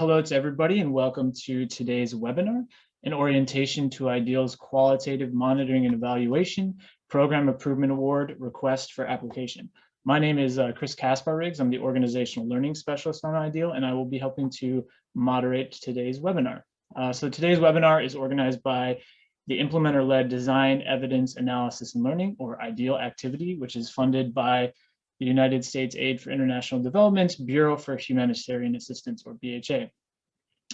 Hello to everybody and welcome to today's webinar, an orientation to IDEAL's Qualitative Monitoring and Evaluation Program Improvement Award Request for Application. My name is Chris Kaspar-Riggs. I'm the Organizational Learning Specialist on IDEAL, and I will be helping to moderate today's webinar. So today's webinar is organized by the Implementer-Led Design, Evidence, Analysis, and Learning, or IDEAL activity, which is funded by the United States Aid for International Development, Bureau for Humanitarian Assistance, or BHA.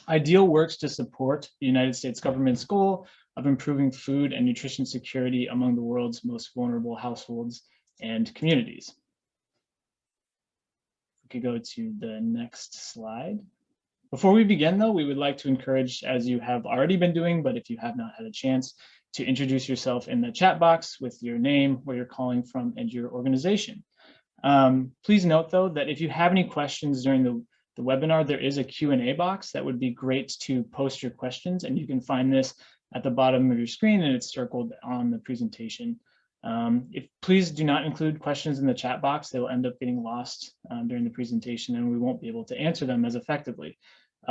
IDEAL works to support the United States government's goal of improving food and nutrition security among the world's most vulnerable households and communities. We could go to the next slide. Before we begin, though, we would like to encourage, as you have already been doing, but if you have not had a chance, to introduce yourself in the chat box with your name, where you're calling from, and your organization. Please note, though, that if you have any questions during the webinar, there is a Q&A box that would be great to post your questions, and you can find this at the bottom of your screen, and it's circled on the presentation. Please do not include questions in the chat box. They will end up getting lost during the presentation, and we won't be able to answer them as effectively.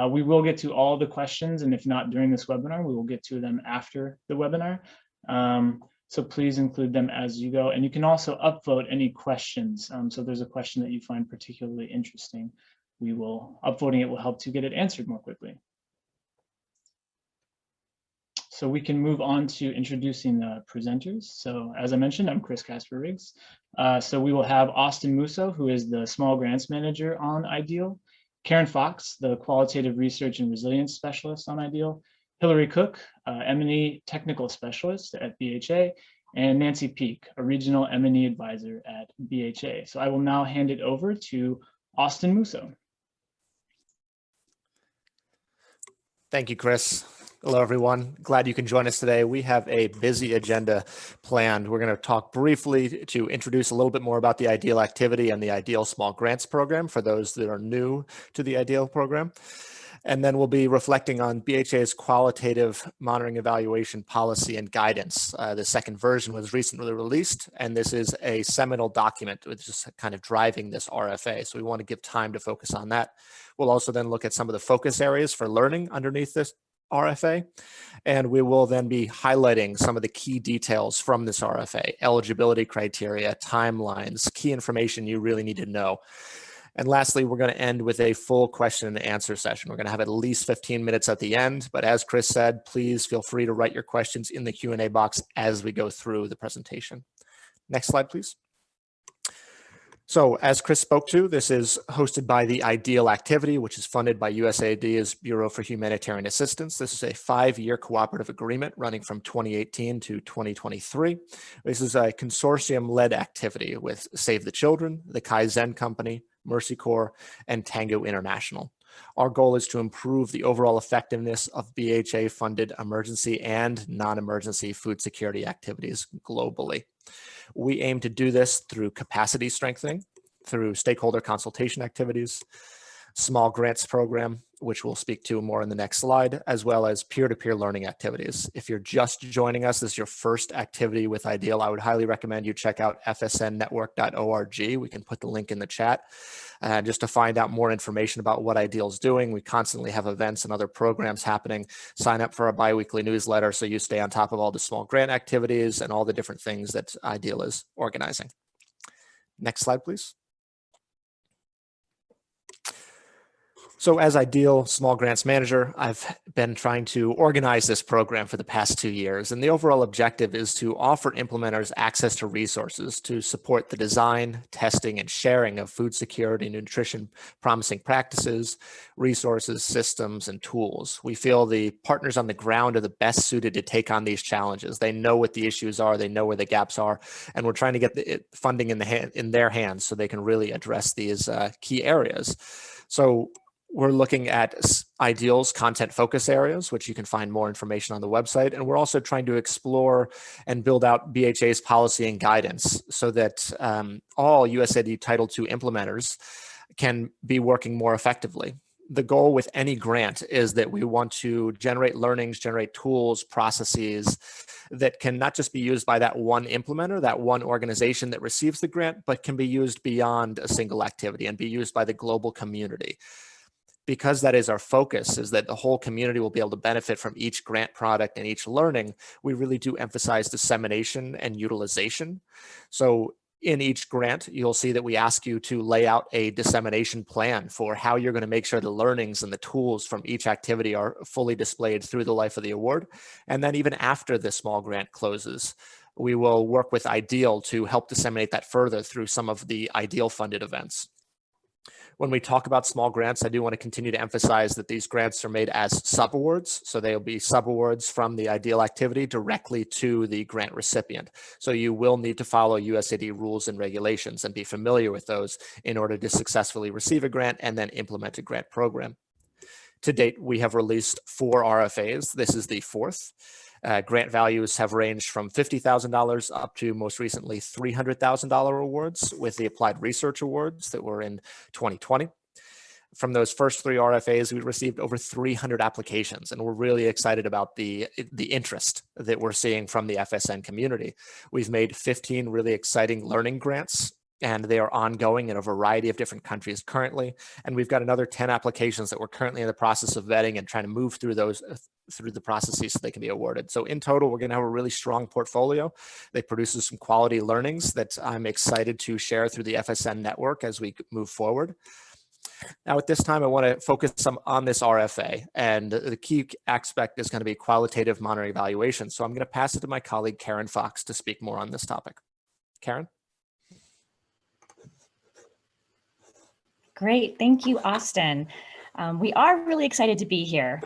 We will get to all the questions, and if not during this webinar, we will get to them after the webinar. So please include them as you go, and you can also upvote any questions. So if there's a question that you find particularly interesting, upvoting it will help to get it answered more quickly. So we can move on to introducing the presenters. So as I mentioned, I'm Chris Kaspar-Riggs. So we will have Austin Musso, who is the Small Grants Manager on IDEAL, Karen Fox, the Qualitative Research and Resilience Specialist on IDEAL, Hillary Cook, M&E Technical Specialist at BHA, and Nancy Peak, a Regional M&E Advisor at BHA. So I will now hand it over to Austin Musso. Thank you, Chris. Hello, everyone. Glad you can join us today. We have a busy agenda planned. We're going to talk briefly to introduce a little bit more about the IDEAL activity and the IDEAL Small Grants Program for those that are new to the IDEAL program. And then we'll be reflecting on BHA's Qualitative Monitoring Evaluation Policy and Guidance. The second version was recently released, and this is a seminal document which is kind of driving this RFA. So we want to give time to focus on that. We'll also then look at some of the focus areas for learning underneath this RFA, and we will then be highlighting some of the key details from this RFA, eligibility criteria, timelines, key information you really need to know. And lastly, we're going to end with a full question and answer session. We're going to have at least 15 minutes at the end, but as Chris said, please feel free to write your questions in the Q&A box as we go through the presentation. Next slide, please. So as Chris spoke to, this is hosted by the IDEAL activity, which is funded by USAID's Bureau for Humanitarian Assistance. This is a 5-year cooperative agreement running from 2018 to 2023. This is a consortium-led activity with Save the Children, the Kaizen Company, Mercy Corps, and Tango International. Our goal is to improve the overall effectiveness of BHA-funded emergency and non-emergency food security activities globally. We aim to do this through capacity strengthening, through stakeholder consultation activities, small grants program, which we'll speak to more in the next slide, as well as peer-to-peer learning activities. If you're just joining us, this is your first activity with IDEAL, I would highly recommend you check out fsnnetwork.org. We can put the link in the chat just to find out more information about what IDEAL is doing. We constantly have events and other programs happening. Sign up for our biweekly newsletter so you stay on top of all the small grant activities and all the different things that IDEAL is organizing. Next slide, please. So as IDEAL Small Grants Manager, I've been trying to organize this program for the past 2 years, and the overall objective is to offer implementers access to resources to support the design, testing, and sharing of food security and nutrition promising practices, resources, systems, and tools. We feel the partners on the ground are the best suited to take on these challenges. They know what the issues are, they know where the gaps are, and we're trying to get the funding in their hands so they can really address these key areas. So we're looking at IDEAL's content focus areas, which you can find more information on the website. And we're also trying to explore and build out BHA's policy and guidance so that all USAID Title II implementers can be working more effectively. The goal with any grant is that we want to generate learnings, generate tools, processes that can not just be used by that one implementer, that one organization that receives the grant, but can be used beyond a single activity and be used by the global community. because that is our focus, is that the whole community will be able to benefit from each grant product and each learning, we really do emphasize dissemination and utilization. So in each grant, you'll see that we ask you to lay out a dissemination plan for how you're going to make sure the learnings and the tools from each activity are fully displayed through the life of the award. And then even after the small grant closes, we will work with IDEAL to help disseminate that further through some of the IDEAL funded events. When we talk about small grants, I do want to continue to emphasize that these grants are made as subawards. So they'll be subawards from the IDEAL activity directly to the grant recipient. So you will need to follow USAID rules and regulations and be familiar with those in order to successfully receive a grant and then implement a grant program. To date, we have released 4 RFAs. This is the 4th. Grant values have ranged from $50,000 up to most recently $300,000 awards with the Applied Research Awards that were in 2020. From those first 3 RFAs, we received over 300 applications, and we're really excited about the interest that we're seeing from the FSN community. We've made 15 really exciting learning grants, and they are ongoing in a variety of different countries currently. And we've got another 10 applications that we're currently in the process of vetting and trying to move through those through the processes so they can be awarded. So in total, we're going to have a really strong portfolio that produces some quality learnings that I'm excited to share through the FSN network as we move forward. Now, at this time, I want to focus some on this RFA, and the key aspect is going to be qualitative monitoring evaluation. So I'm going to pass it to my colleague, Karen Fox, to speak more on this topic. Karen? Great, thank you, Austin. We are really excited to be here.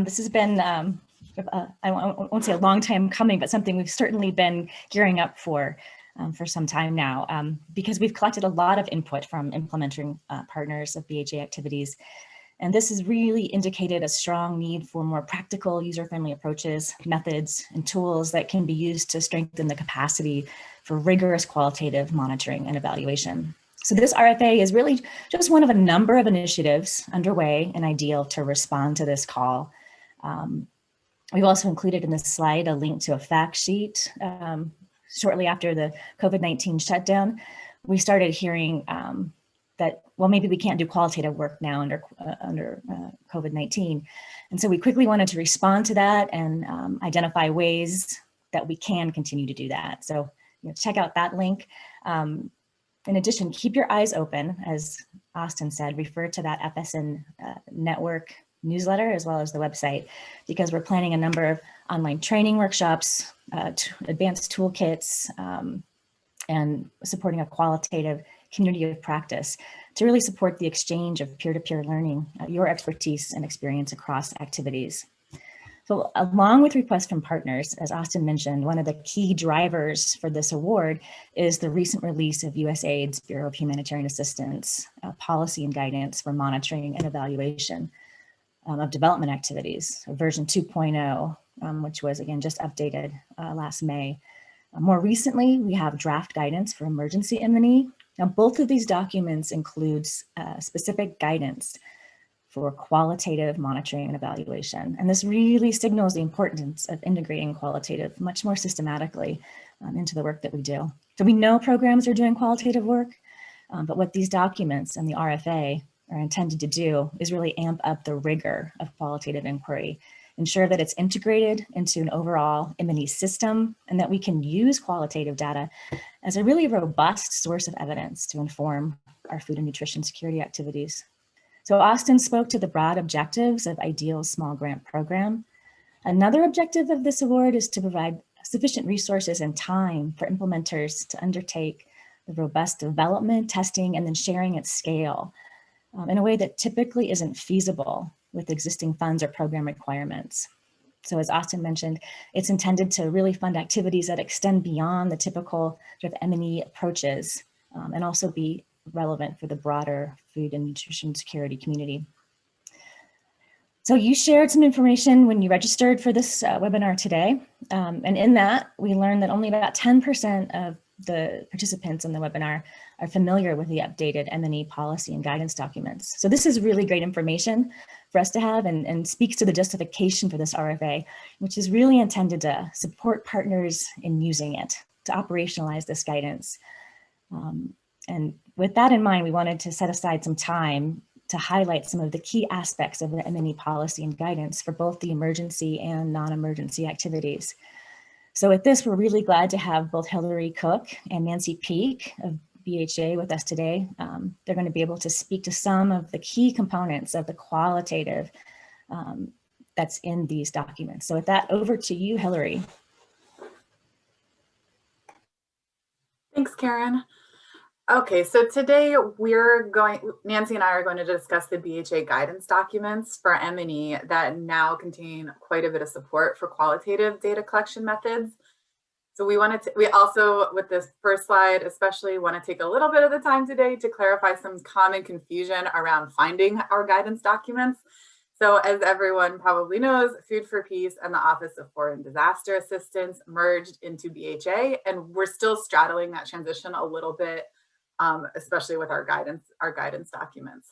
This has been, I won't say a long time coming, but something we've certainly been gearing up for some time now, because we've collected a lot of input from implementing partners of BHA activities. And this has really indicated a strong need for more practical, user-friendly approaches, methods, and tools that can be used to strengthen the capacity for rigorous qualitative monitoring and evaluation. So this RFA is really just one of a number of initiatives underway and IDEAL to respond to this call. We've also included in this slide a link to a fact sheet. Shortly after the COVID-19 shutdown, we started hearing that, well, maybe we can't do qualitative work now under COVID-19. And so we quickly wanted to respond to that and identify ways that we can continue to do that. So check out that link. In addition, keep your eyes open, as Austin said, refer to that FSN network newsletter as well as the website, because we're planning a number of online training workshops, advanced toolkits, and supporting a qualitative community of practice to really support the exchange of peer-to-peer learning, your expertise and experience across activities. So along with requests from partners, as Austin mentioned, one of the key drivers for this award is the recent release of USAID's Bureau of Humanitarian Assistance policy and guidance for monitoring and evaluation of development activities, version 2.0, which was again just updated last May. More recently, we have draft guidance for emergency M&E. Now, both of these documents includes specific guidance for qualitative monitoring and evaluation. And this really signals the importance of integrating qualitative much more systematically into the work that we do. So we know programs are doing qualitative work, but what these documents and the RFA are intended to do is really amp up the rigor of qualitative inquiry, ensure that it's integrated into an overall M&E system, and that we can use qualitative data as a really robust source of evidence to inform our food and nutrition security activities. So Austin spoke to the broad objectives of IDEAL's small grant program. Another objective of this award is to provide sufficient resources and time for implementers to undertake the robust development, testing, and then sharing at scale in a way that typically isn't feasible with existing funds or program requirements. So as Austin mentioned, it's intended to really fund activities that extend beyond the typical sort of M&E approaches and also be relevant for the broader food and nutrition security community. So you shared some information when you registered for this webinar today. And in that, we learned that only about 10% of the participants in the webinar are familiar with the updated M&E policy and guidance documents. So this is really great information for us to have and speaks to the justification for this RFA, which is really intended to support partners in using it to operationalize this guidance. And with that in mind, we wanted to set aside some time to highlight some of the key aspects of the M&E policy and guidance for both the emergency and non-emergency activities. So with this, we're really glad to have both Hillary Cook and Nancy Peak of BHA with us today. They're going to be able to speak to some of the key components of the qualitative that's in these documents. So with that, over to you, Hillary. Thanks, Karen. Okay, so today Nancy and I are going to discuss the BHA guidance documents for M&E that now contain quite a bit of support for qualitative data collection methods. So we also, with this first slide, especially want to take a little bit of the time today to clarify some common confusion around finding our guidance documents. So as everyone probably knows, Food for Peace and the Office of Foreign Disaster Assistance merged into BHA, and we're still straddling that transition a little bit, especially with our guidance documents.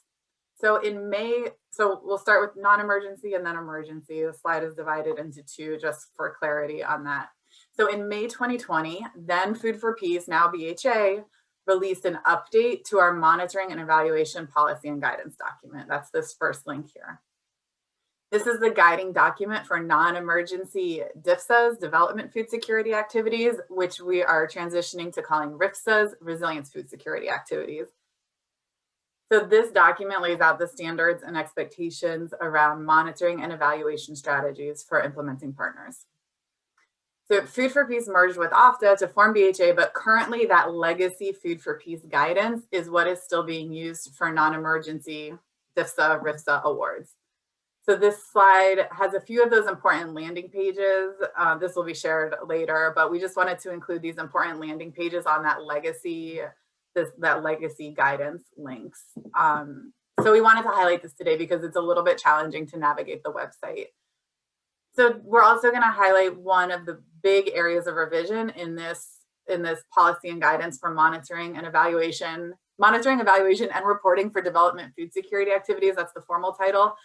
So in May, so we'll start with non-emergency and then emergency. The slide is divided into two just for clarity on that. So in May 2020, then Food for Peace, now BHA, released an update to our monitoring and evaluation policy and guidance document. That's this first link here. This is the guiding document for non-emergency DFSAs, Development Food Security Activities, which we are transitioning to calling RFSAs, Resilience Food Security Activities. So this document lays out the standards and expectations around monitoring and evaluation strategies for implementing partners. So Food for Peace merged with OFDA to form BHA, but currently that legacy Food for Peace guidance is what is still being used for non-emergency DFSA, RFSA awards. So this slide has a few of those important landing pages. This will be shared later, but we just wanted to include these important landing pages on that legacy, guidance links. So we wanted to highlight this today because it's a little bit challenging to navigate the website. So we're also going to highlight one of the big areas of revision in this policy and guidance for monitoring, evaluation, and reporting for development food security activities. That's the formal title.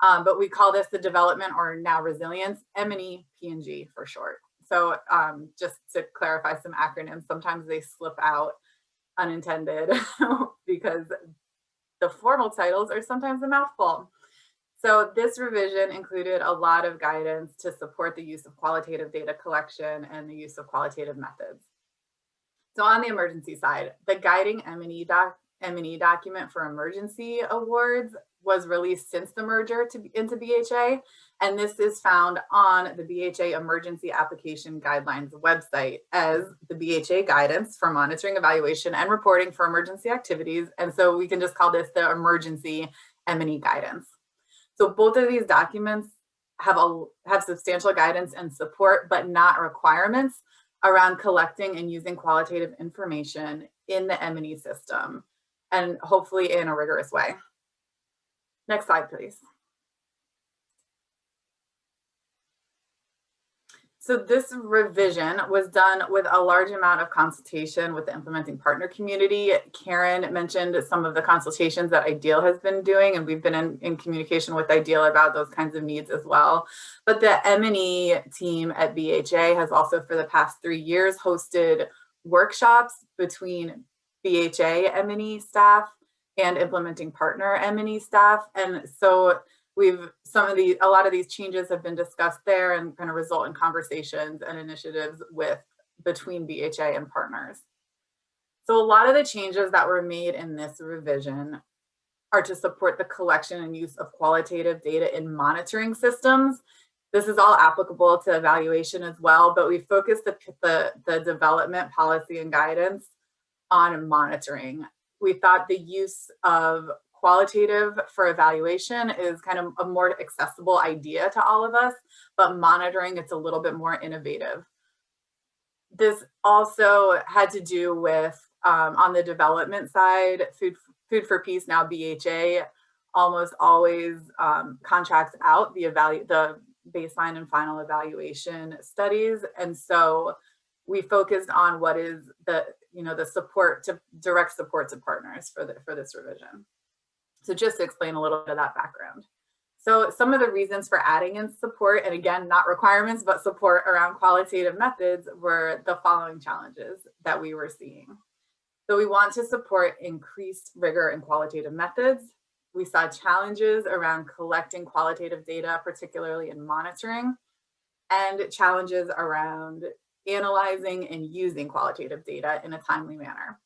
But we call this the development, or now resilience, M&E P&G for short. So just to clarify some acronyms, sometimes they slip out unintended because the formal titles are sometimes a mouthful. So this revision included a lot of guidance to support the use of qualitative data collection and the use of qualitative methods. So on the emergency side, the guiding M&E document for emergency awards was released since the merger into BHA, and this is found on the BHA Emergency Application Guidelines website as the BHA Guidance for Monitoring, Evaluation, and Reporting for Emergency Activities, and so we can just call this the Emergency M&E Guidance. So both of these documents have substantial guidance and support, but not requirements around collecting and using qualitative information in the M&E system, and hopefully in a rigorous way. Next slide, please. So this revision was done with a large amount of consultation with the implementing partner community. Karen mentioned some of the consultations that IDEAL has been doing, and we've been in communication with IDEAL about those kinds of needs as well. But the M&E team at BHA has also for the past 3 years hosted workshops between BHA M&E staff and implementing partner M&E staff. And so a lot of these changes have been discussed there and kind of result in conversations and initiatives between BHA and partners. So a lot of the changes that were made in this revision are to support the collection and use of qualitative data in monitoring systems. This is all applicable to evaluation as well, but we focused the development policy and guidance on monitoring. We thought the use of qualitative for evaluation is kind of a more accessible idea to all of us, but monitoring, it's a little bit more innovative. This also had to do with, on the development side, Food for Peace, now BHA, almost always contracts out the baseline and final evaluation studies. And so we focused on what is the direct support to partners for this revision. So just to explain a little bit of that background. So some of the reasons for adding in support, and again, not requirements, but support around qualitative methods, were the following challenges that we were seeing. So we want to support increased rigor in qualitative methods. We saw challenges around collecting qualitative data, particularly in monitoring, and challenges around analyzing and using qualitative data in a timely manner.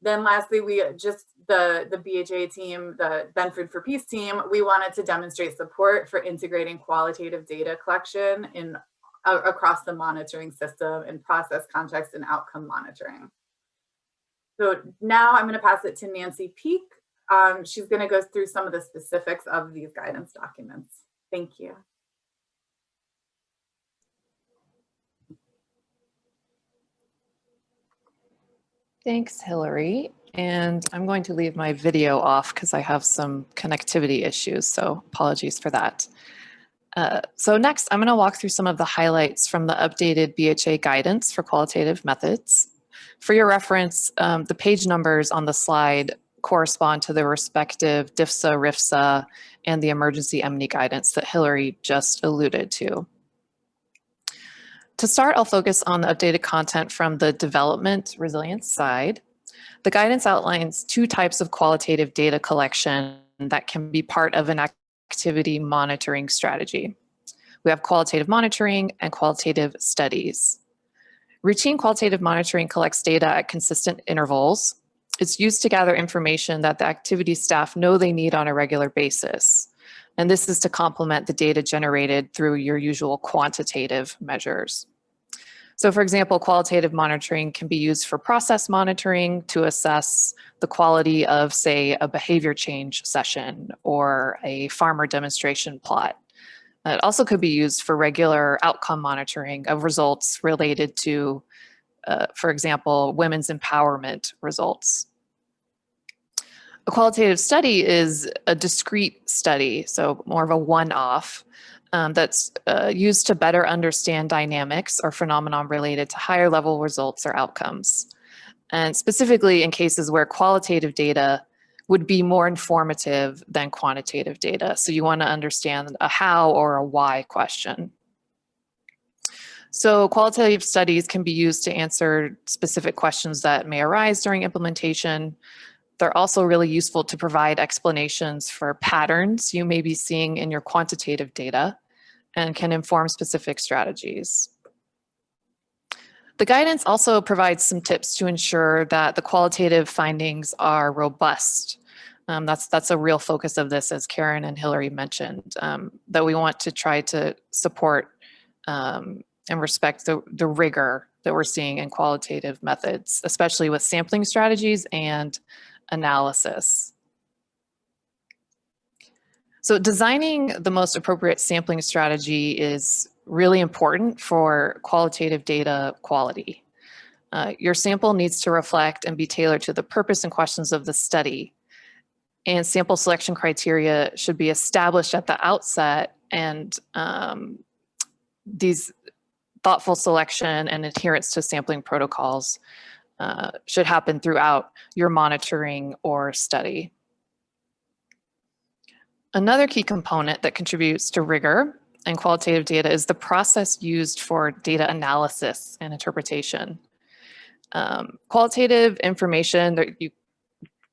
Then lastly, the BHA team, the Benford for Peace team, we wanted to demonstrate support for integrating qualitative data collection across the monitoring system in process, context, and outcome monitoring. So now I'm going to pass it to Nancy Peak. She's going to go through some of the specifics of these guidance documents. Thank you. Thanks, Hillary. And I'm going to leave my video off because I have some connectivity issues, so apologies for that. So next, I'm going to walk through some of the highlights from the updated BHA guidance for qualitative methods. For your reference, the page numbers on the slide correspond to the respective DIFSA, RIFSA, and the emergency EMNI guidance that Hillary just alluded to. To start, I'll focus on the updated content from the development resilience side. The guidance outlines two types of qualitative data collection that can be part of an activity monitoring strategy. We have qualitative monitoring and qualitative studies. Routine qualitative monitoring collects data at consistent intervals. It's used to gather information that the activity staff know they need on a regular basis. And this is to complement the data generated through your usual quantitative measures. So for example, qualitative monitoring can be used for process monitoring to assess the quality of, say, a behavior change session or a farmer demonstration plot. It also could be used for regular outcome monitoring of results related to, for example, women's empowerment results. A qualitative study is a discrete study, so more of a one-off, that's used to better understand dynamics or phenomenon related to higher level results or outcomes. And specifically in cases where qualitative data would be more informative than quantitative data. So you want to understand a how or a why question. So qualitative studies can be used to answer specific questions that may arise during implementation. They're also really useful to provide explanations for patterns you may be seeing in your quantitative data and can inform specific strategies. The guidance also provides some tips to ensure that the qualitative findings are robust. That's a real focus of this, as Karen and Hillary mentioned, that we want to try to support and respect the rigor that we're seeing in qualitative methods, especially with sampling strategies and analysis. So designing the most appropriate sampling strategy is really important for qualitative data quality. Your sample needs to reflect and be tailored to the purpose and questions of the study. And sample selection criteria should be established at the outset, and these thoughtful selection and adherence to sampling protocols should happen throughout your monitoring or study. Another key component that contributes to rigor and qualitative data is the process used for data analysis and interpretation. Qualitative information,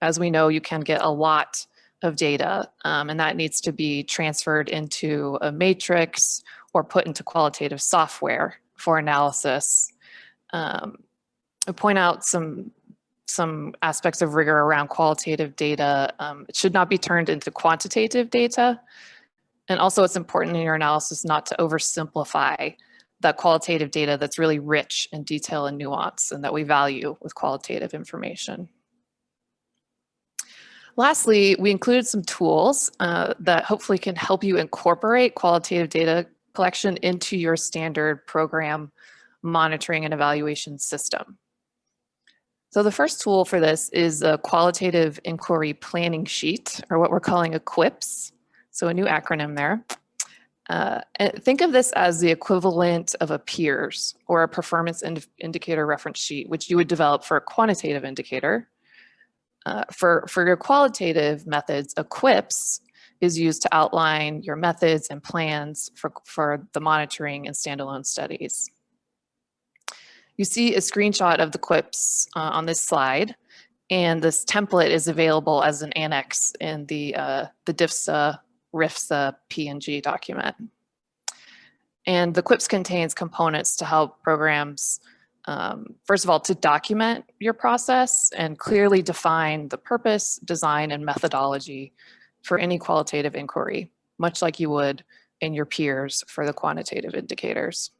as we know, you can get a lot of data, and that needs to be transferred into a matrix or put into qualitative software for analysis. I point out some aspects of rigor around qualitative data. It should not be turned into quantitative data. And also it's important in your analysis not to oversimplify that qualitative data that's really rich in detail and nuance and that we value with qualitative information. Lastly, we included some tools that hopefully can help you incorporate qualitative data collection into your standard program monitoring and evaluation system. So the first tool for this is a qualitative inquiry planning sheet, or what we're calling a QIPS. So a new acronym there. And think of this as the equivalent of a peers or a performance indicator reference sheet, which you would develop for a quantitative indicator. For your qualitative methods, a QIPS is used to outline your methods and plans for the monitoring and standalone studies. You see a screenshot of the QIPS on this slide. And this template is available as an annex in the DIFSA RIFSA PNG document. And the QUIPS contains components to help programs, first of all, to document your process and clearly define the purpose, design, and methodology for any qualitative inquiry, much like you would in your peers for the quantitative indicators.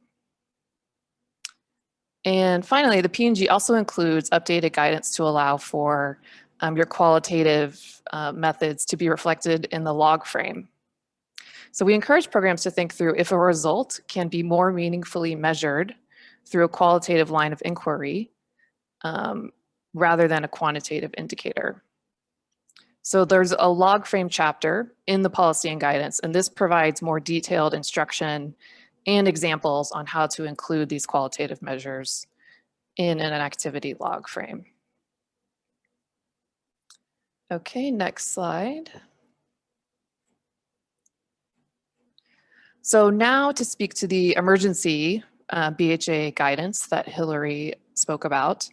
And finally, the PNG also includes updated guidance to allow for your qualitative methods to be reflected in the log frame. So we encourage programs to think through if a result can be more meaningfully measured through a qualitative line of inquiry rather than a quantitative indicator. So there's a log frame chapter in the policy and guidance, and this provides more detailed instruction and examples on how to include these qualitative measures in an activity log frame. Okay, next slide. So now to speak to the emergency BHA guidance that Hillary spoke about.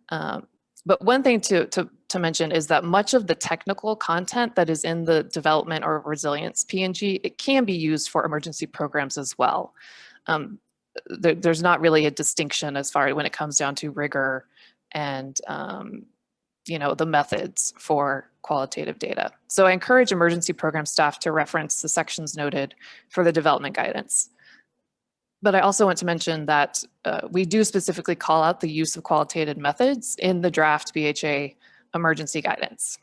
But one thing to mention is that much of the technical content that is in the development or resilience PNG, it can be used for emergency programs as well. There's not really a distinction as far as when it comes down to rigor and the methods for qualitative data. So I encourage emergency program staff to reference the sections noted for the development guidance. But I also want to mention that we do specifically call out the use of qualitative methods in the draft BHA emergency guidance.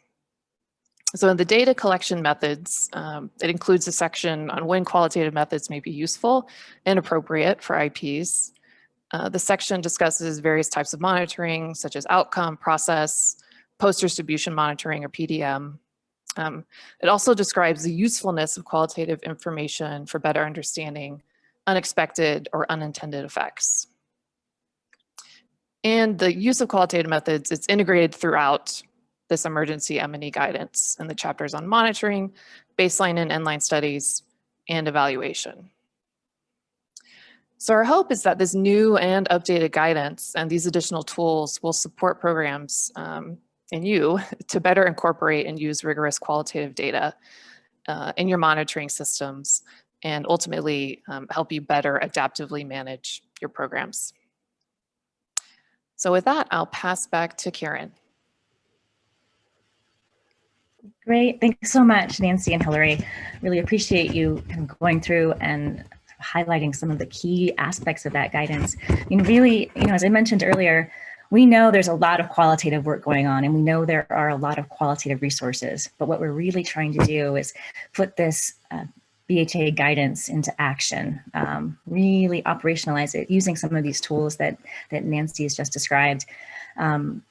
So in the data collection methods, it includes a section on when qualitative methods may be useful and appropriate for IPs. The section discusses various types of monitoring, such as outcome, process, post-distribution monitoring, or PDM. It also describes the usefulness of qualitative information for better understanding unexpected or unintended effects. And the use of qualitative methods, it's integrated throughout this emergency M&E guidance in the chapters on monitoring, baseline and endline studies, and evaluation. So our hope is that this new and updated guidance and these additional tools will support programs and you to better incorporate and use rigorous qualitative data in your monitoring systems and ultimately help you better adaptively manage your programs. So with that, I'll pass back to Karen. Great, thanks so much, Nancy and Hillary. Really appreciate you kind of going through and highlighting some of the key aspects of that guidance. I mean, really, as I mentioned earlier, we know there's a lot of qualitative work going on, and we know there are a lot of qualitative resources, but what we're really trying to do is put this BHA guidance into action, really operationalize it using some of these tools that Nancy has just described. And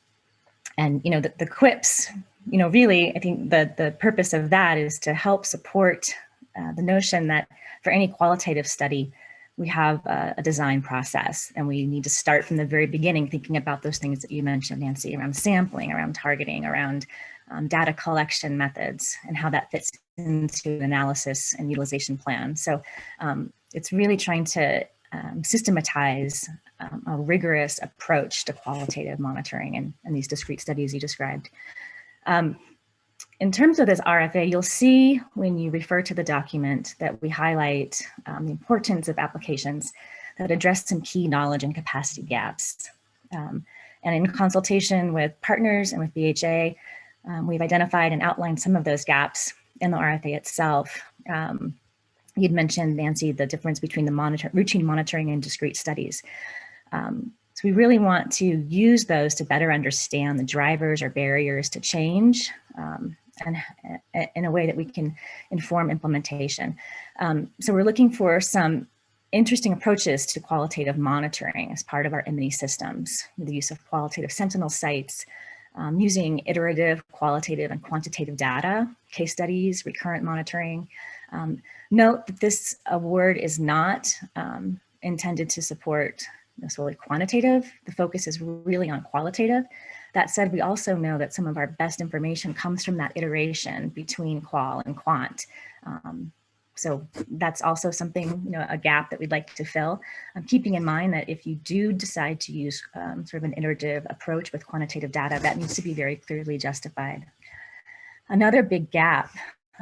the QUIPS, really, I think the purpose of that is to help support the notion that for any qualitative study, we have a design process, and we need to start from the very beginning thinking about those things that you mentioned, Nancy, around sampling, around targeting, around data collection methods, and how that fits into an analysis and utilization plan. So it's really trying to systematize a rigorous approach to qualitative monitoring and these discrete studies you described. In terms of this RFA, you'll see when you refer to the document that we highlight the importance of applications that address some key knowledge and capacity gaps. And in consultation with partners and with BHA, we've identified and outlined some of those gaps in the RFA itself. You'd mentioned, Nancy, the difference between the routine monitoring and discrete studies. So we really want to use those to better understand the drivers or barriers to change and in a way that we can inform implementation. So we're looking for some interesting approaches to qualitative monitoring as part of our M&E systems, the use of qualitative sentinel sites, using iterative, qualitative, and quantitative data, case studies, recurrent monitoring. Note that this award is not intended to support solely quantitative. The focus is really on qualitative. That said, we also know that some of our best information comes from that iteration between qual and quant. So that's also something, a gap that we'd like to fill. Keeping in mind that if you do decide to use sort of an iterative approach with quantitative data, that needs to be very clearly justified. Another big gap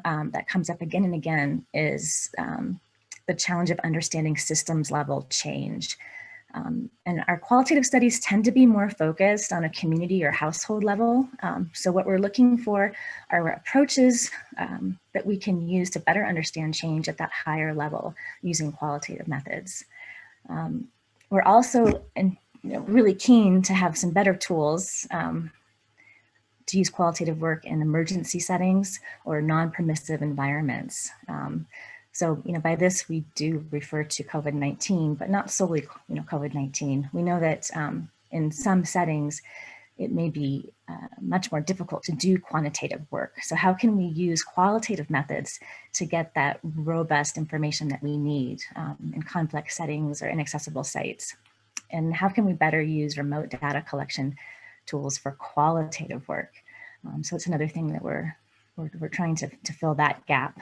that comes up again and again is the challenge of understanding systems level change. And our qualitative studies tend to be more focused on a community or household level. So what we're looking for are approaches that we can use to better understand change at that higher level using qualitative methods. We're also really keen to have some better tools to use qualitative work in emergency settings or non-permissive environments. So, by this, we do refer to COVID-19, but not solely, COVID-19. We know that in some settings, it may be much more difficult to do quantitative work. So how can we use qualitative methods to get that robust information that we need in complex settings or inaccessible sites? And how can we better use remote data collection tools for qualitative work? So it's another thing that we're trying to fill that gap.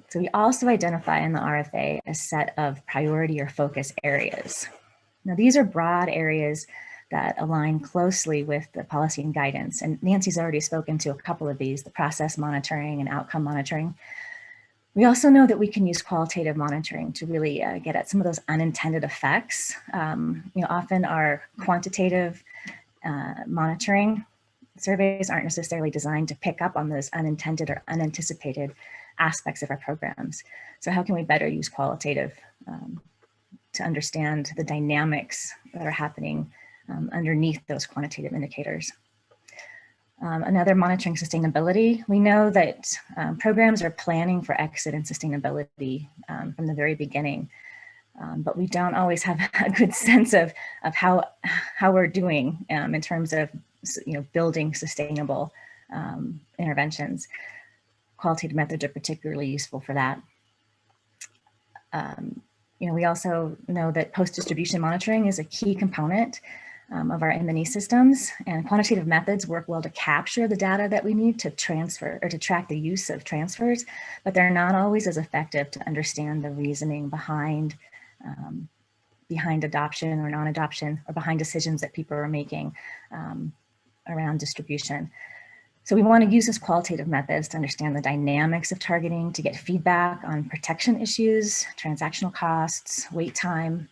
So we also identify in the RFA a set of priority or focus areas. Now, these are broad areas that align closely with the policy and guidance. And Nancy's already spoken to a couple of these, the process monitoring and outcome monitoring. We also know that we can use qualitative monitoring to really get at some of those unintended effects. Often our quantitative monitoring surveys aren't necessarily designed to pick up on those unintended or unanticipated aspects of our programs. So how can we better use qualitative to understand the dynamics that are happening underneath those quantitative indicators? Another, monitoring sustainability. We know that programs are planning for exit and sustainability from the very beginning, but we don't always have a good sense of how we're doing in terms of building sustainable interventions. Qualitative methods are particularly useful for that. We also know that post-distribution monitoring is a key component of our M&E systems, and quantitative methods work well to capture the data that we need to transfer or to track the use of transfers, but they're not always as effective to understand the reasoning behind adoption or non-adoption, or behind decisions that people are making around distribution. So we want to use this qualitative methods to understand the dynamics of targeting, to get feedback on protection issues, transactional costs, wait time.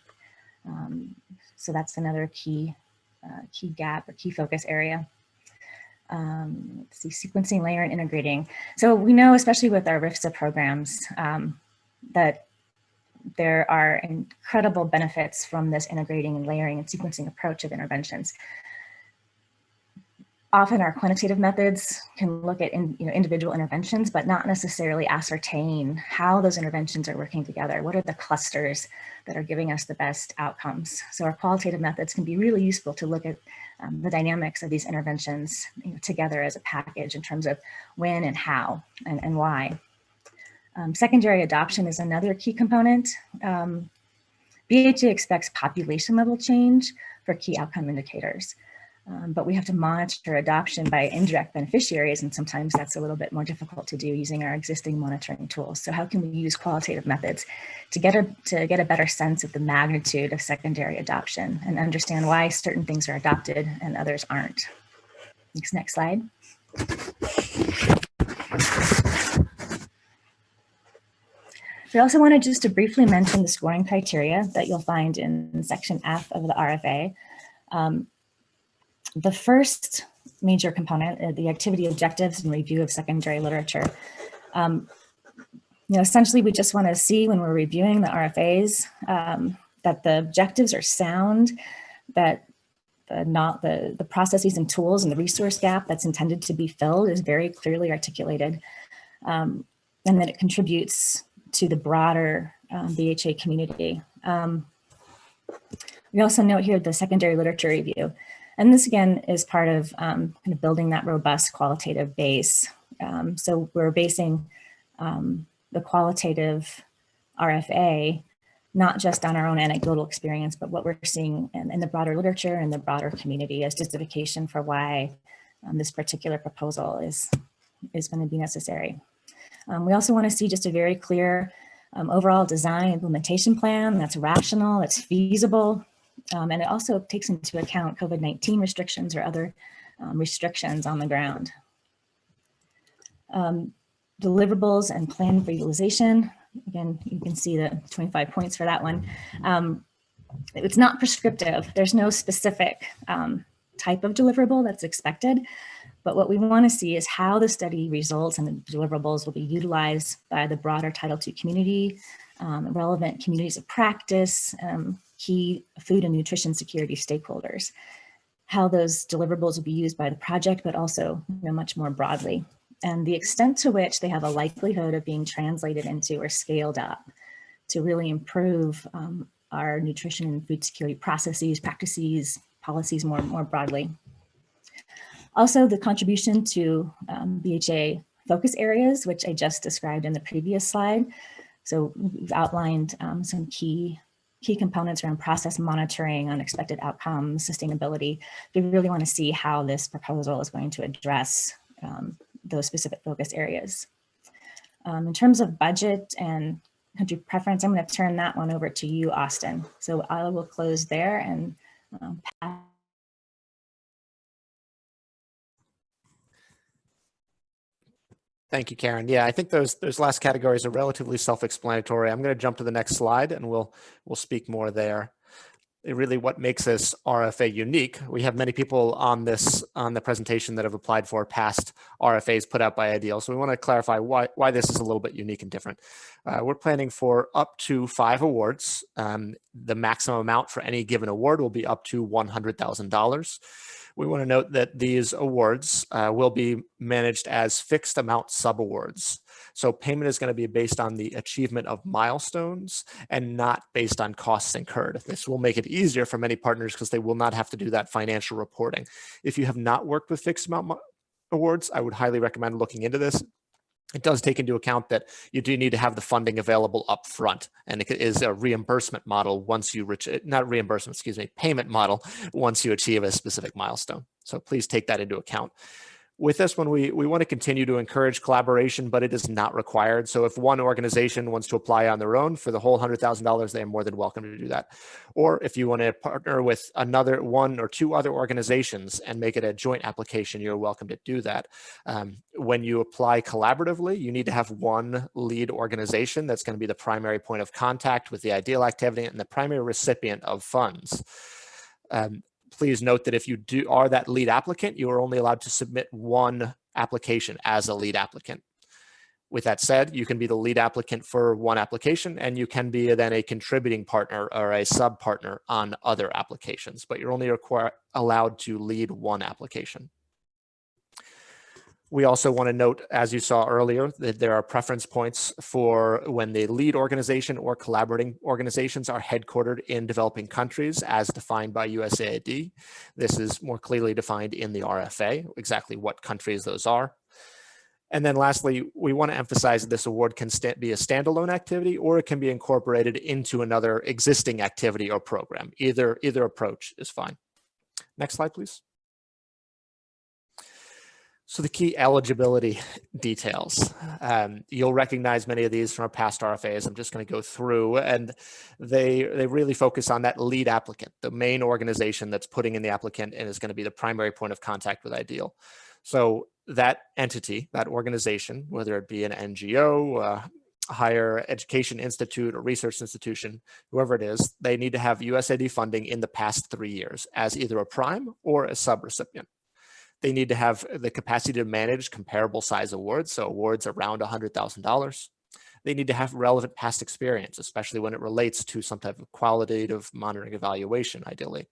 So that's another key gap or key focus area. Let's see, sequencing, layer, and integrating. So we know, especially with our RFSA programs, that there are incredible benefits from this integrating and layering and sequencing approach of interventions. Often our quantitative methods can look at individual interventions, but not necessarily ascertain how those interventions are working together. What are the clusters that are giving us the best outcomes? So our qualitative methods can be really useful to look at the dynamics of these interventions together as a package in terms of when and how and why. Secondary adoption is another key component. BHA expects population level change for key outcome indicators. But we have to monitor adoption by indirect beneficiaries, and sometimes that's a little bit more difficult to do using our existing monitoring tools. So how can we use qualitative methods to get a better sense of the magnitude of secondary adoption and understand why certain things are adopted and others aren't? Next slide. We also wanted just to briefly mention the scoring criteria that you'll find in section F of the RFA. The first major component, the activity objectives and review of secondary literature. Essentially, we just want to see when we're reviewing the RFAs that the objectives are sound, that the processes and tools and the resource gap that's intended to be filled is very clearly articulated, and that it contributes to the broader BHA community. We also note here the secondary literature review. And this, again, is part of kind of building that robust qualitative base. So we're basing the qualitative RFA not just on our own anecdotal experience, but what we're seeing in the broader literature and the broader community as justification for why this particular proposal is is going to be necessary. We also want to see just a very clear overall design implementation plan that's rational, that's feasible, and it also takes into account COVID-19 restrictions or other restrictions on the ground. Deliverables and plan for utilization. Again, you can see the 25 points for that one. It's not prescriptive. There's no specific type of deliverable that's expected, but what we want to see is how the study results and the deliverables will be utilized by the broader Title II community, relevant communities of practice, key food and nutrition security stakeholders, how those deliverables will be used by the project, but also much more broadly, and the extent to which they have a likelihood of being translated into or scaled up to really improve our nutrition and food security processes, practices, policies more broadly. Also, the contribution to BHA focus areas, which I just described in the previous slide. So we've outlined some key components around process monitoring, unexpected outcomes, sustainability. We really want to see how this proposal is going to address those specific focus areas. In terms of budget and country preference, I'm going to turn that one over to you, Austin. So I will close there and pass. Thank you, Karen. Yeah, I think those last categories are relatively self-explanatory. I'm going to jump to the next slide and we'll speak more there. Really what makes this RFA unique, we have many people on the presentation that have applied for past RFAs put out by Ideal. So we want to clarify why this is a little bit unique and different. We're planning for up to 5 awards. The maximum amount for any given award will be up to $100,000. We want to note that these awards will be managed as fixed amount subawards. So payment is going to be based on the achievement of milestones and not based on costs incurred. This will make it easier for many partners because they will not have to do that financial reporting. If you have not worked with fixed amount awards, I would highly recommend looking into this. It does take into account that you do need to have the funding available up front, and it is a reimbursement model once you reach, not reimbursement, excuse me, payment model once you achieve a specific milestone. So please take that into account. With this one, we want to continue to encourage collaboration, but it is not required. So if one organization wants to apply on their own for the whole $100,000, they are more than welcome to do that. Or if you want to partner with another 1 or 2 other organizations and make it a joint application, you're welcome to do that. When you apply collaboratively, you need to have one lead organization that's going to be the primary point of contact with the ideal activity and the primary recipient of funds. Please note that if you are that lead applicant, you are only allowed to submit one application as a lead applicant. With that said, you can be the lead applicant for one application and you can be then a contributing partner or a sub partner on other applications, but you're only allowed to lead one application. We also want to note, as you saw earlier, that there are preference points for when the lead organization or collaborating organizations are headquartered in developing countries as defined by USAID. This is more clearly defined in the RFA, exactly what countries those are. And then lastly, we want to emphasize that this award can be a standalone activity or it can be incorporated into another existing activity or program. Either approach is fine. Next slide, please. So the key eligibility details. You'll recognize many of these from our past RFAs. I'm just going to go through, and they really focus on that lead applicant, the main organization that's putting in the applicant and is going to be the primary point of contact with Ideal. So that entity, that organization, whether it be an NGO, higher education institute or research institution, whoever it is, they need to have USAID funding in the past 3 years as either a prime or a subrecipient. They need to have the capacity to manage comparable size awards, so awards around $100,000. They need to have relevant past experience, especially when it relates to some type of qualitative monitoring evaluation, ideally.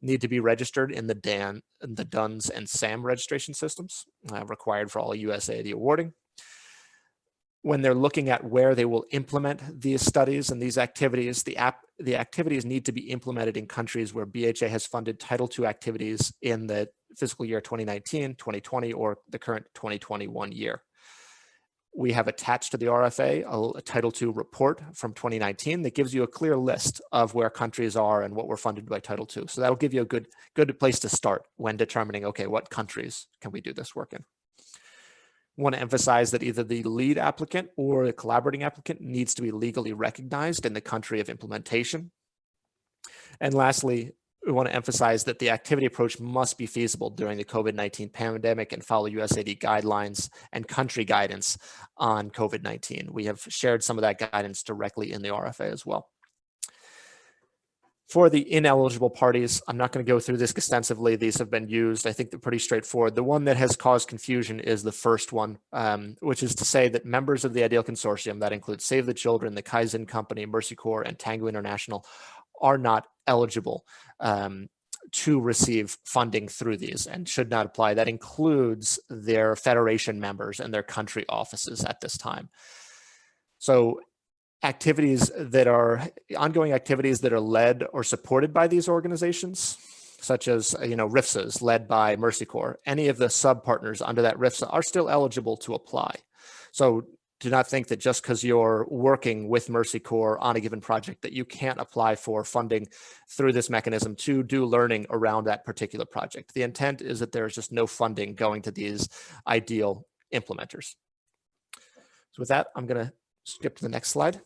Need to be registered in the DUNS and SAM registration systems required for all USAID awarding. When they're looking at where they will implement these studies and these activities, the activities need to be implemented in countries where BHA has funded Title II activities in the fiscal year 2019, 2020, or the current 2021 year. We have attached to the RFA a Title II report from 2019 that gives you a clear list of where countries are and what were funded by Title II. So that'll give you a good place to start when determining, okay, what countries can we do this work in? Want to emphasize that either the lead applicant or the collaborating applicant needs to be legally recognized in the country of implementation. And lastly, we want to emphasize that the activity approach must be feasible during the COVID-19 pandemic and follow USAID guidelines and country guidance on COVID-19. We have shared some of that guidance directly in the RFA as well. For the ineligible parties, I'm not going to go through this extensively. These have been used. I think they're pretty straightforward. The one that has caused confusion is the first one, which is to say that members of the IDEAL Consortium, that includes Save the Children, the Kaizen Company, Mercy Corps, and Tango International, are not eligible to receive funding through these and should not apply. That includes their federation members and their country offices at this time. So activities that are ongoing activities that are led or supported by these organizations, such as RFSAs led by Mercy Corps, any of the sub-partners under that RFSA are still eligible to apply. So do not think that just because you're working with Mercy Corps on a given project that you can't apply for funding through this mechanism to do learning around that particular project. The intent is that there's just no funding going to these ideal implementers. So with that, I'm going to skip to the next slide.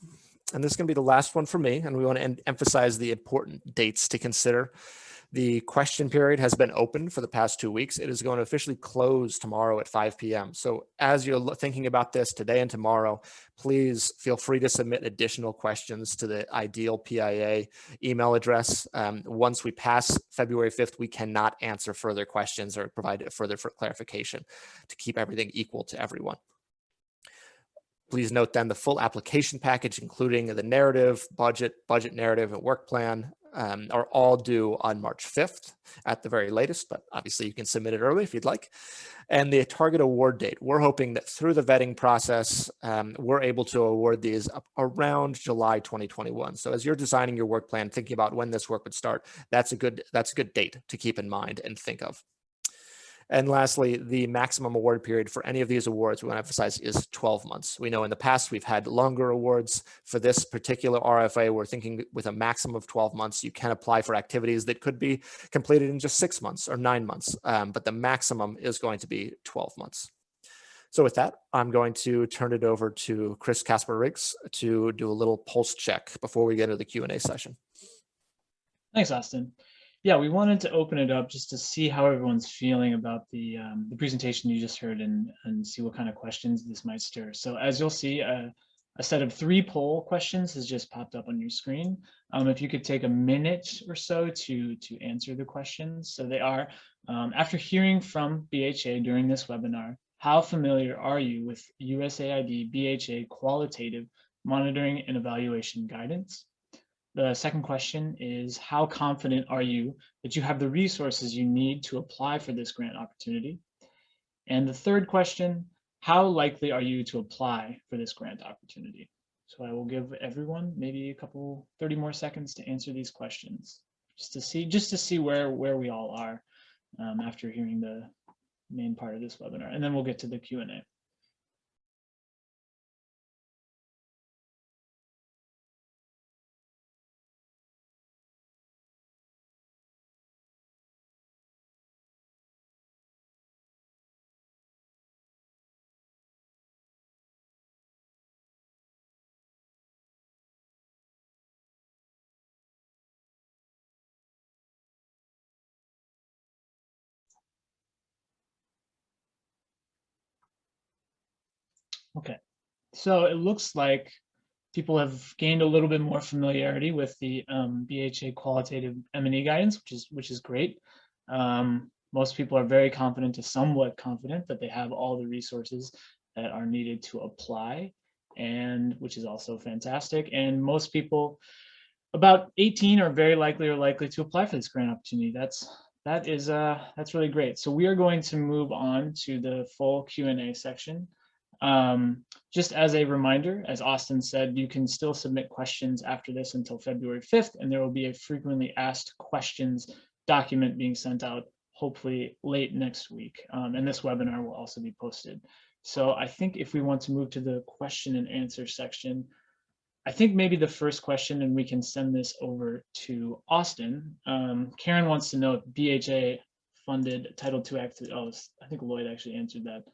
And this is going to be the last one for me. And we want to emphasize the important dates to consider. The question period has been open for the past 2 weeks. It is going to officially close tomorrow at 5 p.m. So as you're thinking about this today and tomorrow, please feel free to submit additional questions to the IDEAL PIA email address. Once we pass February 5th, we cannot answer further questions or provide further clarification to keep everything equal to everyone. Please note then the full application package, including the narrative, budget narrative, and work plan are all due on March 5th at the very latest, but obviously you can submit it early if you'd like. And the target award date, we're hoping that through the vetting process, we're able to award these around July 2021. So as you're designing your work plan, thinking about when this work would start, that's a good date to keep in mind and think of. And lastly, the maximum award period for any of these awards, we want to emphasize, is 12 months. We know in the past we've had longer awards. For this particular RFA, we're thinking with a maximum of 12 months, you can apply for activities that could be completed in just 6 months or 9 months, but the maximum is going to be 12 months. So with that, I'm going to turn it over to Chris Casper-Riggs to do a little pulse check before we get into the Q&A session. Thanks, Austin. Yeah, we wanted to open it up just to see how everyone's feeling about the presentation you just heard and see what kind of questions this might stir. So as you'll see, a set of 3 poll questions has just popped up on your screen. If you could take a minute or so to answer the questions. So they are, after hearing from BHA during this webinar, how familiar are you with USAID BHA Qualitative Monitoring and Evaluation Guidance? The second question is, how confident are you that you have the resources you need to apply for this grant opportunity? And the third question, how likely are you to apply for this grant opportunity? So I will give everyone maybe 30 more seconds to answer these questions, just to see where we all are after hearing the main part of this webinar, and then we'll get to the Q&A. Okay, so it looks like people have gained a little bit more familiarity with the BHA Qualitative M&E Guidance, which is great. Most people are very confident to somewhat confident that they have all the resources that are needed to apply, and which is also fantastic. And most people, about 18, are very likely to apply for this grant opportunity. That's really great. So we are going to move on to the full Q&A section. Just as a reminder, as Austin said, you can still submit questions after this until February 5th, and there will be a frequently asked questions document being sent out hopefully late next week. And this webinar will also be posted. So I think if we want to move to the question and answer section, I think maybe the first question, and we can send this over to Austin. Karen wants to know if BHA funded Title II activity. Oh, I think Lloyd actually answered that.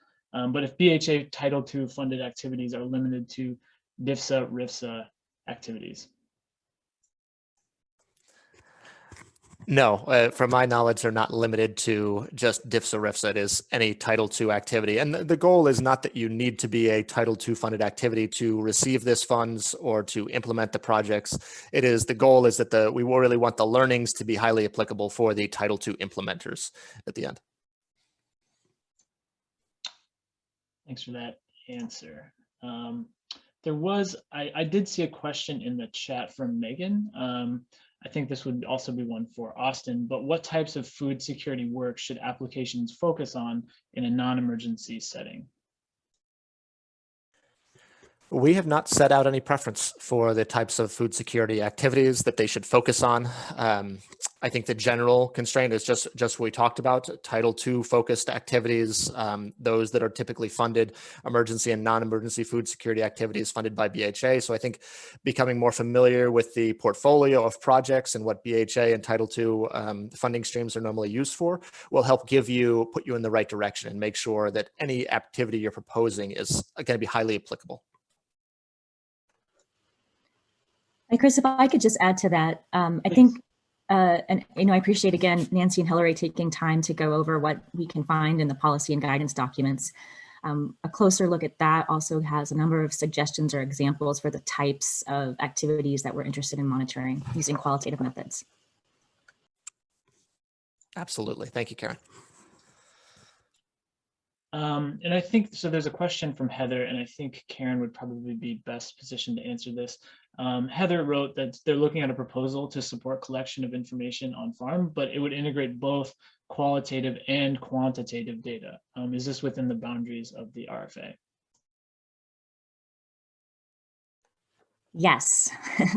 But if BHA Title II funded activities are limited to DIFSA, RIFSA activities? No, from my knowledge, they're not limited to just DIFSA, RIFSA. It is any Title II activity. And the goal is not that you need to be a Title II funded activity to receive this funds or to implement the projects. The goal is that we will really want the learnings to be highly applicable for the Title II implementers at the end. Thanks for that answer. I did see a question in the chat from Megan. I think this would also be one for Austin, but what types of food security work should applications focus on in a non-emergency setting? We have not set out any preference for the types of food security activities that they should focus on. I think the general constraint is just what we talked about, Title II focused activities, those that are typically funded, emergency and non-emergency food security activities funded by BHA. So I think becoming more familiar with the portfolio of projects and what BHA and Title II funding streams are normally used for will help put you in the right direction and make sure that any activity you're proposing is going to be highly applicable. And Chris, if I could just add to that, I think, and I appreciate again, Nancy and Hillary taking time to go over what we can find in the policy and guidance documents. A closer look at that also has a number of suggestions or examples for the types of activities that we're interested in monitoring using qualitative methods. Absolutely. Thank you, Karen. And I think, so there's a question from Heather, and I think Karen would probably be best positioned to answer this. Heather wrote that they're looking at a proposal to support collection of information on farm, but it would integrate both qualitative and quantitative data. Is this within the boundaries of the RFA? Yes,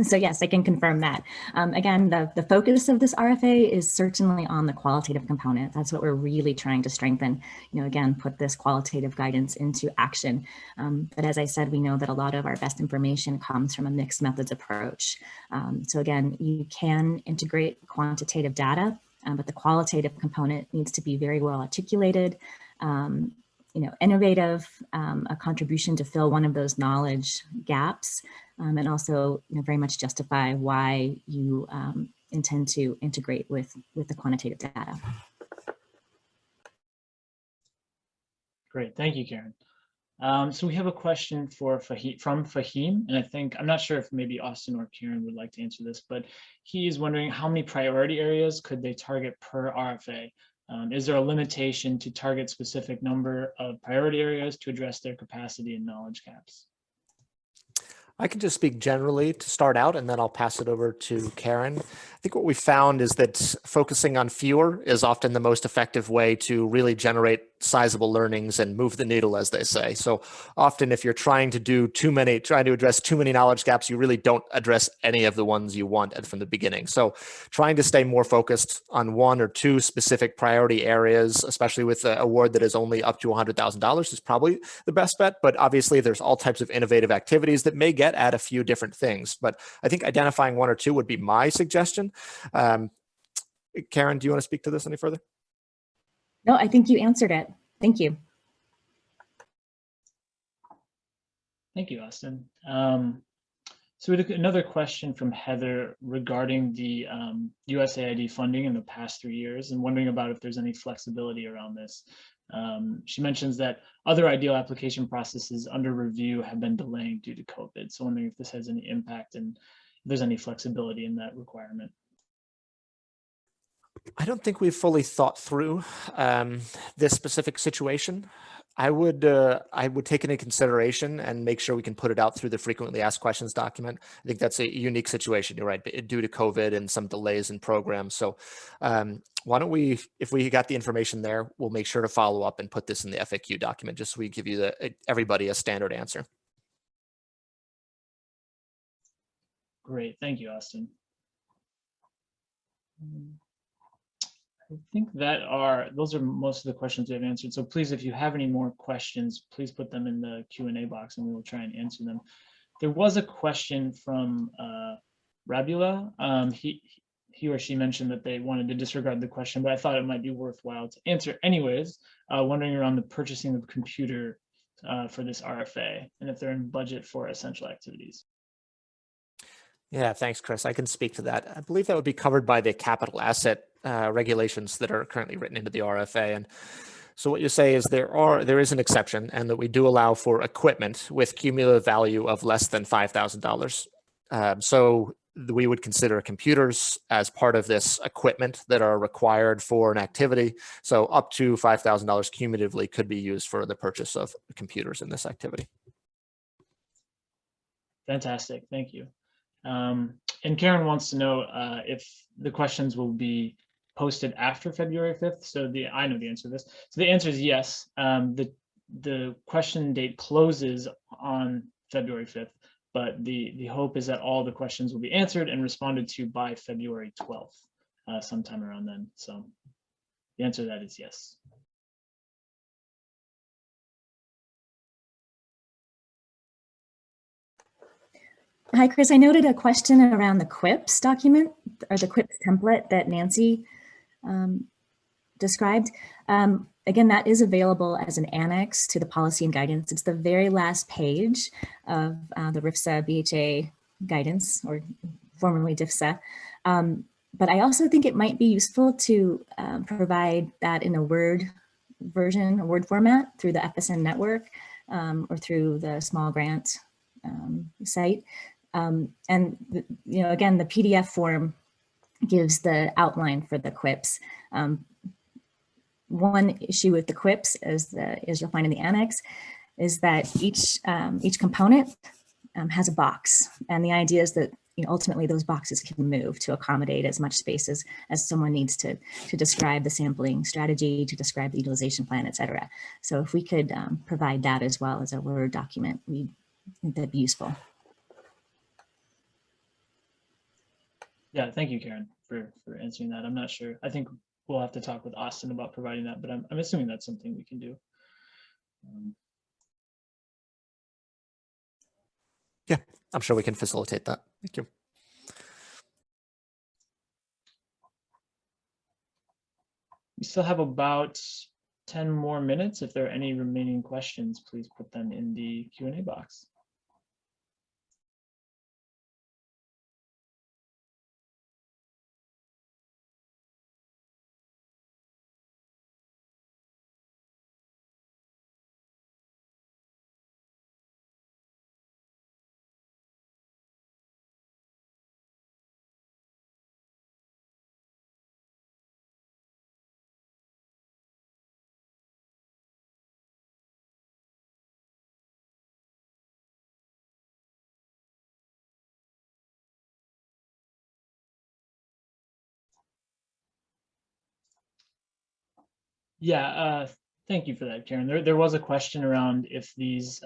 so yes, I can confirm that. Again, the focus of this RFA is certainly on the qualitative component. That's what we're really trying to strengthen, again, put this qualitative guidance into action. But as I said, we know that a lot of our best information comes from a mixed methods approach. So again, you can integrate quantitative data, but the qualitative component needs to be very well articulated, innovative, a contribution to fill one of those knowledge gaps, and also very much justify why you intend to integrate with the quantitative data. Great, thank you, Karen. So we have a question from Fahim, and I'm not sure if maybe Austin or Karen would like to answer this, but he is wondering how many priority areas could they target per RFA? Is there a limitation to target specific number of priority areas to address their capacity and knowledge gaps? I can just speak generally to start out, and then I'll pass it over to Karen. I think what we found is that focusing on fewer is often the most effective way to really generate sizable learnings and move the needle, as they say. So often if you're trying to address too many knowledge gaps, you really don't address any of the ones you want from the beginning. So trying to stay more focused on one or two specific priority areas, especially with an award that is only up to $100,000, is probably the best bet. But obviously there's all types of innovative activities that may get at a few different things. But I think identifying one or two would be my suggestion. Karen, do you want to speak to this any further? No, I think you answered it. Thank you. Thank you, Austin. So we had another question from Heather regarding the USAID funding in the past 3 years and wondering about if there's any flexibility around this. She mentions that other ideal application processes under review have been delaying due to COVID. So wondering if this has any impact and if there's any flexibility in that requirement. I don't think we've fully thought through this specific situation. I would take it into consideration and make sure we can put it out through the frequently asked questions document. I think that's a unique situation, you're right, due to COVID and some delays in programs. So why don't we, if we got the information there, we'll make sure to follow up and put this in the FAQ document, just so we give you everybody a standard answer. Great, thank you, Austin. I think those are most of the questions we have answered. So please, if you have any more questions, please put them in the Q&A box and we will try and answer them. There was a question from Rabula. he or she mentioned that they wanted to disregard the question, but I thought it might be worthwhile to answer anyways, wondering around the purchasing of computer for this RFA and if they're in budget for essential activities. Yeah, thanks, Chris. I can speak to that. I believe that would be covered by the capital asset regulations that are currently written into the RFA. And so what you say is there is an exception, and that we do allow for equipment with cumulative value of less than $5,000. So we would consider computers as part of this equipment that are required for an activity. So up to $5,000 cumulatively could be used for the purchase of computers in this activity. Fantastic, thank you. And Karen wants to know if the questions will be posted after February 5th. So I know the answer to this. So the answer is yes. The question date closes on February 5th, but the hope is that all the questions will be answered and responded to by February 12th, sometime around then. So the answer to that is yes. Hi, Chris. I noted a question around the QUIPS document or the QUIPS template that Nancy described. Again, that is available as an annex to the policy and guidance. It's the very last page of the RFSA BHA guidance, or formerly DFSA. But I also think it might be useful to provide that in a Word version, a Word format through the FSN network or through the small grant site. And again, the PDF form gives the outline for the QUIPS. One issue with the QUIPS, as you'll find in the annex, is that each component has a box, and the idea is that ultimately those boxes can move to accommodate as much space as someone needs to describe the sampling strategy, to describe the utilization plan, et cetera. So if we could provide that as well as a Word document, we think that'd be useful. Yeah, thank you, Karen, for answering that. I'm not sure. I think we'll have to talk with Austin about providing that, but I'm assuming that's something we can do. Yeah, I'm sure we can facilitate that. Thank you. We still have about 10 more minutes. If there are any remaining questions, please put them in the Q&A box. Yeah, thank you for that, Karen. There was a question around if these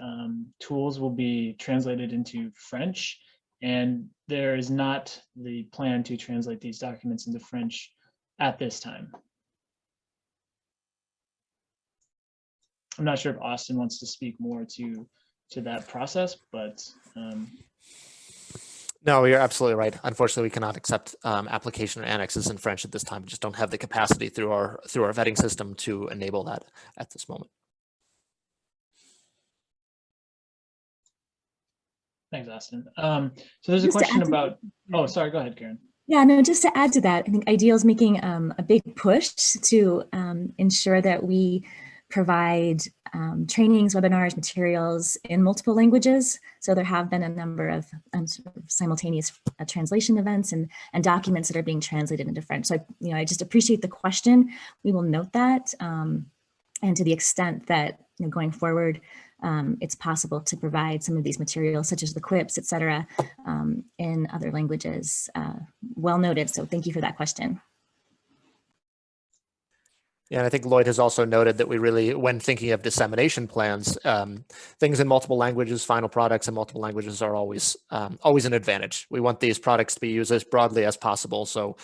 tools will be translated into French, and there is not the plan to translate these documents into French at this time. I'm not sure if Austin wants to speak more to that process, but No, you're absolutely right. Unfortunately, we cannot accept application or annexes in French at this time. We just don't have the capacity through our vetting system to enable that at this moment. Thanks, Austin. So there's a question about, oh, sorry, go ahead, Karen. Yeah, no, just to add to that, I think IDEAL is making a big push to ensure that we provide trainings, webinars, materials in multiple languages. So there have been a number of sort of simultaneous translation events and documents that are being translated into French. So, I just appreciate the question. We will note that. And to the extent that, going forward, it's possible to provide some of these materials, such as the QUIPS, et cetera, in other languages. Well noted. So thank you for that question. Yeah, and I think Lloyd has also noted that we really, when thinking of dissemination plans, things in multiple languages, final products in multiple languages are always an advantage. We want these products to be used as broadly as possible. So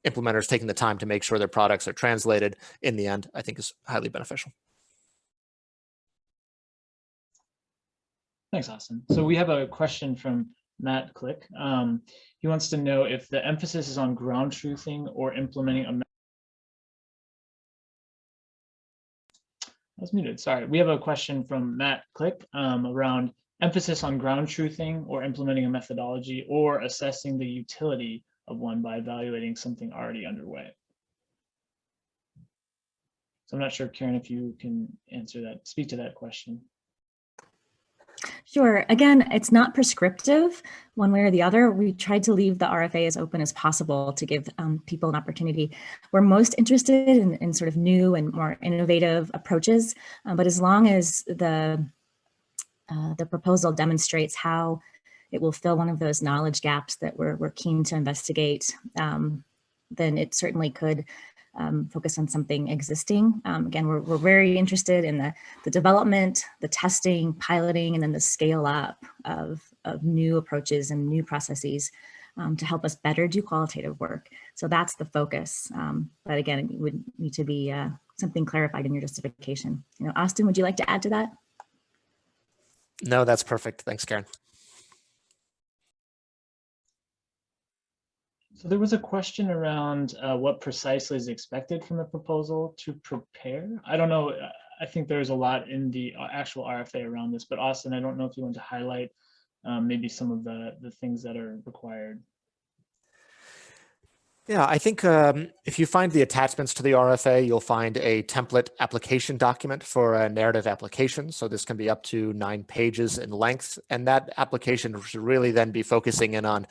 implementers taking the time to make sure their products are translated in the end, I think is highly beneficial. Thanks, Austin. So we have a question from Matt Click. He wants to know if the emphasis is on ground truthing or implementing a. I was muted, sorry. We have a question from Matt Click around emphasis on ground truthing or implementing a methodology or assessing the utility of one by evaluating something already underway. So I'm not sure, Karen, if you can answer that, speak to that question. Sure. Again, it's not prescriptive one way or the other. We tried to leave the RFA as open as possible to give people an opportunity. We're most interested in sort of new and more innovative approaches, but as long as the proposal demonstrates how it will fill one of those knowledge gaps that we're keen to investigate, then it certainly could focus on something existing. Again, we're very interested in the development, the testing, piloting, and then the scale up of new approaches and new processes to help us better do qualitative work. So that's the focus. But again, it would need to be something clarified in your justification. You know, Austin, would you like to add to that? No, that's perfect. Thanks, Karen. So there was a question around what precisely is expected from the proposal to prepare. I don't know. I think there's a lot in the actual RFA around this, but Austin, I don't know if you want to highlight maybe some of the things that are required. Yeah, I think if you find the attachments to the RFA, you'll find a template application document for a narrative application. So this can be up to 9 pages in length. And that application should really then be focusing in on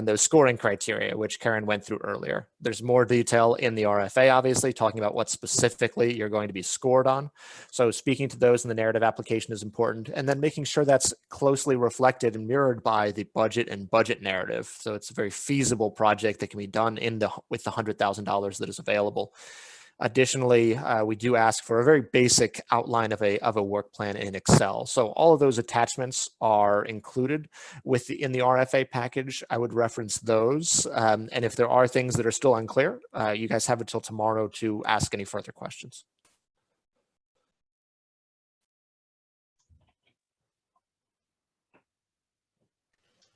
those scoring criteria, which Karen went through earlier. There's more detail in the RFA, obviously, talking about what specifically you're going to be scored on. So speaking to those in the narrative application is important, and then making sure that's closely reflected and mirrored by the budget and budget narrative. So it's a very feasible project that can be done with the $100,000 that is available. Additionally, we do ask for a very basic outline of a work plan in Excel. So all of those attachments are included in the RFA package. I would reference those. And if there are things that are still unclear, you guys have until tomorrow to ask any further questions.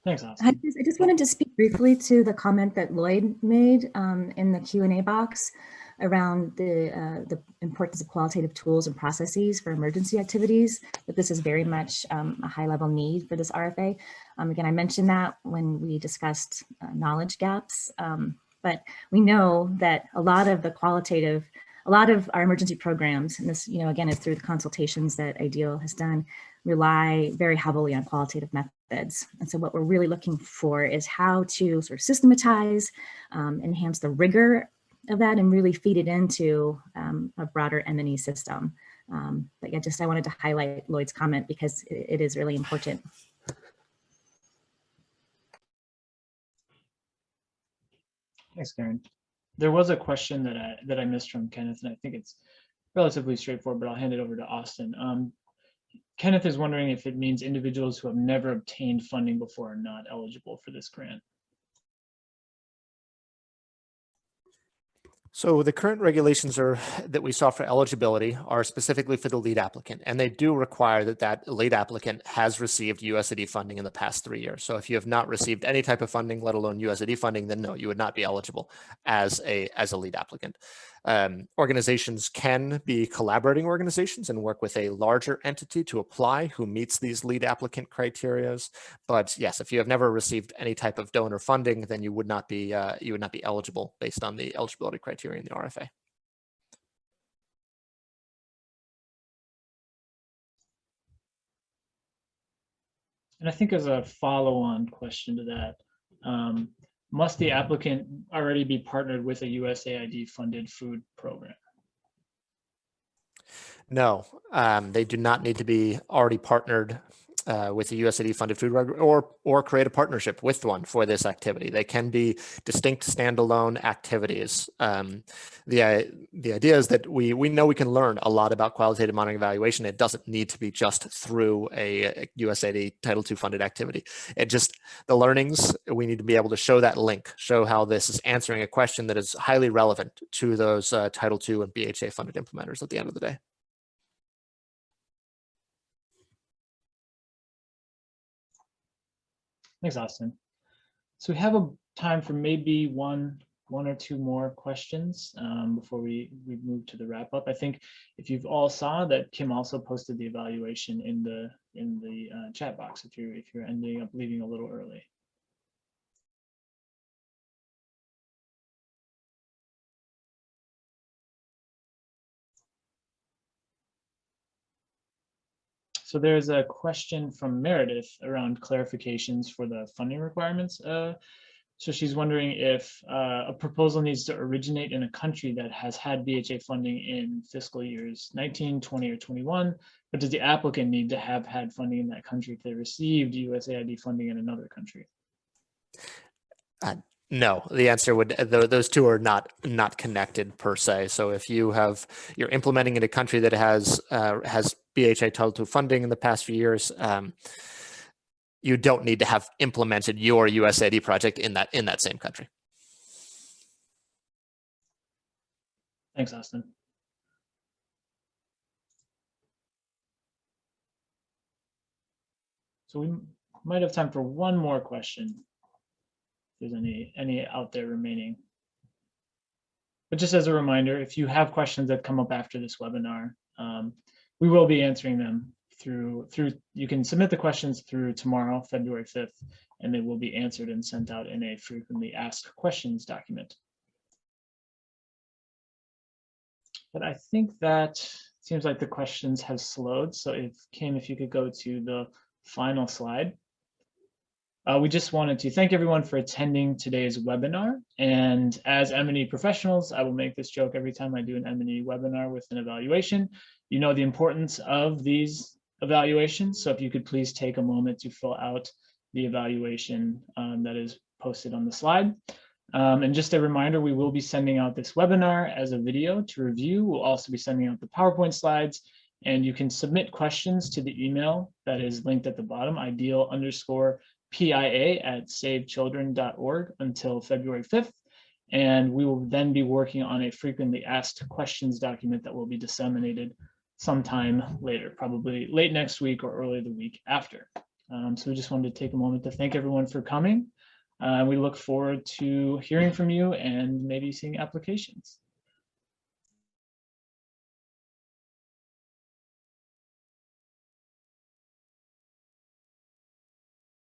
Thanks, Austin. I just wanted to speak briefly to the comment that Lloyd made in the Q&A box around the importance of qualitative tools and processes for emergency activities, that this is very much a high-level need for this RFA. Again, I mentioned that when we discussed knowledge gaps, but we know that a lot of our emergency programs, and this, again, is through the consultations that IDEAL has done, rely very heavily on qualitative methods. And so what we're really looking for is how to sort of systematize, enhance the rigor of that, and really feed it into a broader M&E system. But yeah, I wanted to highlight Lloyd's comment because it is really important. Thanks, Karen. There was a question that I missed from Kenneth, and I think it's relatively straightforward, but I'll hand it over to Austin. Kenneth is wondering if it means individuals who have never obtained funding before are not eligible for this grant. So the current regulations that we saw for eligibility are specifically for the lead applicant, and they do require that lead applicant has received USAID funding in the past 3 years. So if you have not received any type of funding, let alone USAID funding, then no, you would not be eligible as a lead applicant. Organizations can be collaborating organizations and work with a larger entity to apply who meets these lead applicant criteria. But yes, if you have never received any type of donor funding, then you would not be eligible based on the eligibility criteria in the RFA. And I think as a follow-on question to that, must the applicant already be partnered with a USAID funded food program? No, they do not need to be already partnered with a USAID funded food program or create a partnership with one for this activity. They can be distinct standalone activities. The idea is that we know we can learn a lot about qualitative monitoring evaluation. It doesn't need to be just through a USAID Title II funded activity. The learnings, we need to be able to show that link, show how this is answering a question that is highly relevant to those Title II and BHA funded implementers at the end of the day. Thanks, Austin. So we have a time for maybe one or two more questions before we move to the wrap up. I think if you've all saw that Kim also posted the evaluation in the chat box if you're ending up leaving a little early. So there's a question from Meredith around clarifications for the funding requirements. So she's wondering if a proposal needs to originate in a country that has had BHA funding in fiscal years 19, 20, or 21, but does the applicant need to have had funding in that country if they received USAID funding in another country? No, the answer would, those two are not connected per se. So if you're implementing in a country that has BHA Title II funding in the past few years, you don't need to have implemented your USAID project in that same country. Thanks, Austin. So we might have time for one more question. If there's any out there remaining. But just as a reminder, if you have questions that come up after this webinar, we will be answering them through you can submit the questions through tomorrow, February 5th, and they will be answered and sent out in a frequently asked questions document. But I think that seems like the questions have slowed. So Kim, if you could go to the final slide. We just wanted to thank everyone for attending today's webinar. And as M&E professionals, I will make this joke every time I do an M&E webinar with an evaluation. You know the importance of these evaluations. So if you could please take a moment to fill out the evaluation that is posted on the slide. And just a reminder, we will be sending out this webinar as a video to review. We'll also be sending out the PowerPoint slides, and you can submit questions to the email that is linked at the bottom, ideal_PIA@savechildren.org until February 5th. And we will then be working on a frequently asked questions document that will be disseminated sometime later, probably late next week or early the week after. So we just wanted to take a moment to thank everyone for coming. We look forward to hearing from you and maybe seeing applications.